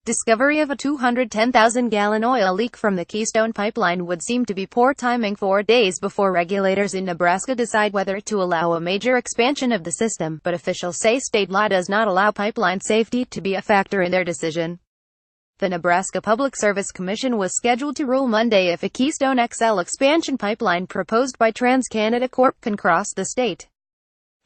Discovery of a 210,000-gallon oil leak from the Keystone pipeline would seem to be poor timing 4 days before regulators in Nebraska decide whether to allow a major expansion of the system, but officials say state law does not allow pipeline safety to be a factor in their decision. The Nebraska Public Service Commission was scheduled to rule Monday if a Keystone XL expansion pipeline proposed by TransCanada Corp can cross the state.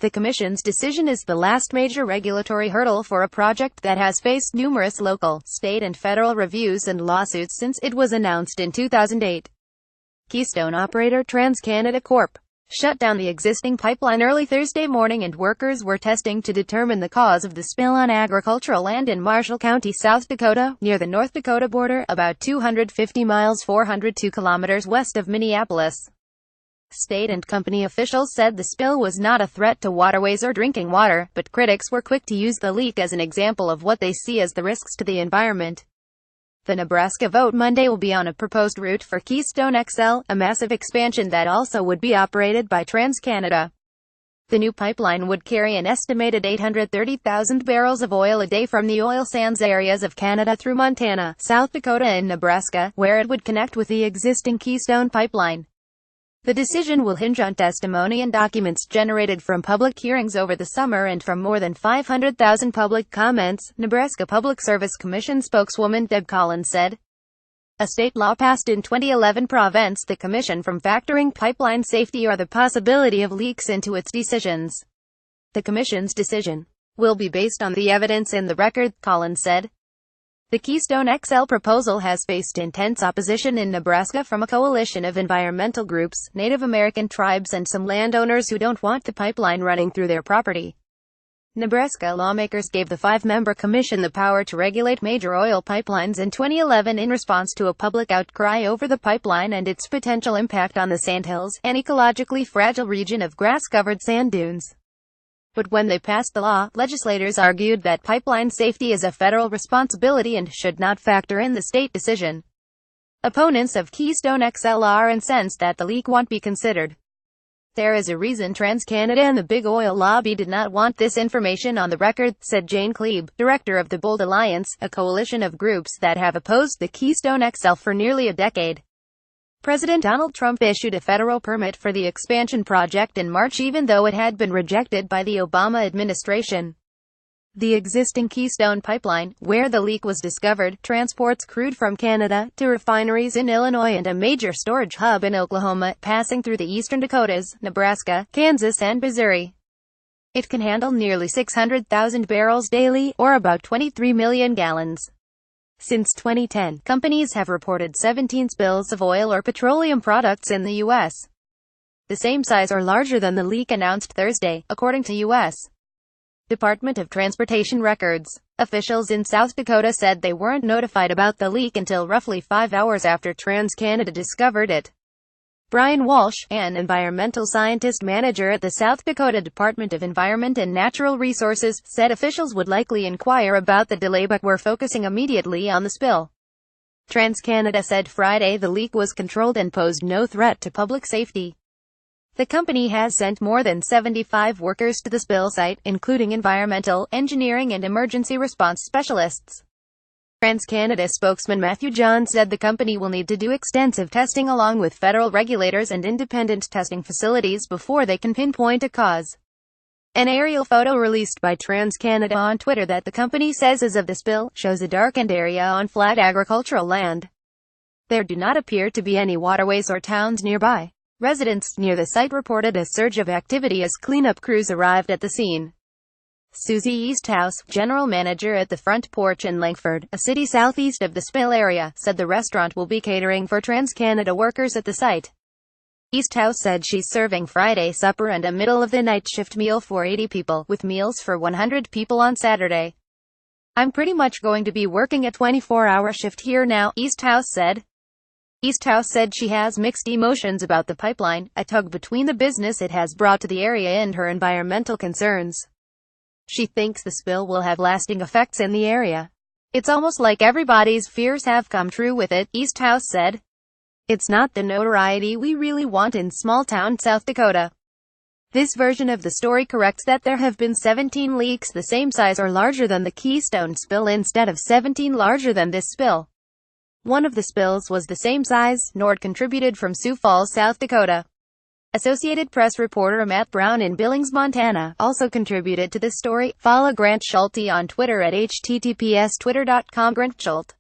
The Commission's decision is the last major regulatory hurdle for a project that has faced numerous local, state and federal reviews and lawsuits since it was announced in 2008. Keystone operator TransCanada Corp. shut down the existing pipeline early Thursday morning and workers were testing to determine the cause of the spill on agricultural land in Marshall County, South Dakota, near the North Dakota border, about 250 miles 402 kilometers west of Minneapolis. State and company officials said the spill was not a threat to waterways or drinking water, but critics were quick to use the leak as an example of what they see as the risks to the environment. The Nebraska vote Monday will be on a proposed route for Keystone XL, a massive expansion that also would be operated by TransCanada. The new pipeline would carry an estimated 830,000 barrels of oil a day from the oil sands areas of Canada through Montana, South Dakota and Nebraska, where it would connect with the existing Keystone pipeline. The decision will hinge on testimony and documents generated from public hearings over the summer and from more than 500,000 public comments, Nebraska Public Service Commission spokeswoman Deb Collins said. A state law passed in 2011 prevents the Commission from factoring pipeline safety or the possibility of leaks into its decisions. The Commission's decision will be based on the evidence in the record, Collins said. The Keystone XL proposal has faced intense opposition in Nebraska from a coalition of environmental groups, Native American tribes and some landowners who don't want the pipeline running through their property. Nebraska lawmakers gave the 5-member commission the power to regulate major oil pipelines in 2011 in response to a public outcry over the pipeline and its potential impact on the Sandhills, an ecologically fragile region of grass-covered sand dunes. But when they passed the law, legislators argued that pipeline safety is a federal responsibility and should not factor in the state decision. Opponents of Keystone XL are incensed that the leak won't be considered. There is a reason TransCanada and the big oil lobby did not want this information on the record, said Jane Klebe, director of the Bold Alliance, a coalition of groups that have opposed the Keystone XL for nearly a decade. President Donald Trump issued a federal permit for the expansion project in March even though it had been rejected by the Obama administration. The existing Keystone pipeline, where the leak was discovered, transports crude from Canada to refineries in Illinois and a major storage hub in Oklahoma, passing through the eastern Dakotas, Nebraska, Kansas and Missouri. It can handle nearly 600,000 barrels daily, or about 23 million gallons. Since 2010, companies have reported 17 spills of oil or petroleum products in the U.S. The same size or larger than the leak announced Thursday, according to U.S. Department of Transportation records. Officials in South Dakota said they weren't notified about the leak until roughly 5 hours after TransCanada discovered it. Brian Walsh, an environmental scientist manager at the South Dakota Department of Environment and Natural Resources, said officials would likely inquire about the delay but were focusing immediately on the spill. TransCanada said Friday the leak was controlled and posed no threat to public safety. The company has sent more than 75 workers to the spill site, including environmental, engineering and emergency response specialists. TransCanada spokesman Matthew John said the company will need to do extensive testing along with federal regulators and independent testing facilities before they can pinpoint a cause. An aerial photo released by TransCanada on Twitter that the company says is of the spill, shows a darkened area on flat agricultural land. There do not appear to be any waterways or towns nearby. Residents near the site reported a surge of activity as cleanup crews arrived at the scene. Susie Easthouse, general manager at the Front Porch in Langford, a city southeast of the spill area, said the restaurant will be catering for TransCanada workers at the site. Easthouse said she's serving Friday supper and a middle-of-the-night shift meal for 80 people, with meals for 100 people on Saturday. I'm pretty much going to be working a 24-hour shift here now, Easthouse said. Easthouse said she has mixed emotions about the pipeline, a tug between the business it has brought to the area and her environmental concerns. She thinks the spill will have lasting effects in the area. It's almost like everybody's fears have come true with it, Easthouse said. It's not the notoriety we really want in small-town South Dakota. This version of the story corrects that there have been 17 leaks the same size or larger than the Keystone spill instead of 17 larger than this spill. One of the spills was the same size. Nord contributed from Sioux Falls, South Dakota. Associated Press reporter Matt Brown in Billings, Montana, also contributed to this story. Follow Grant Schulte on Twitter at https://twitter.com/GrantSchulte.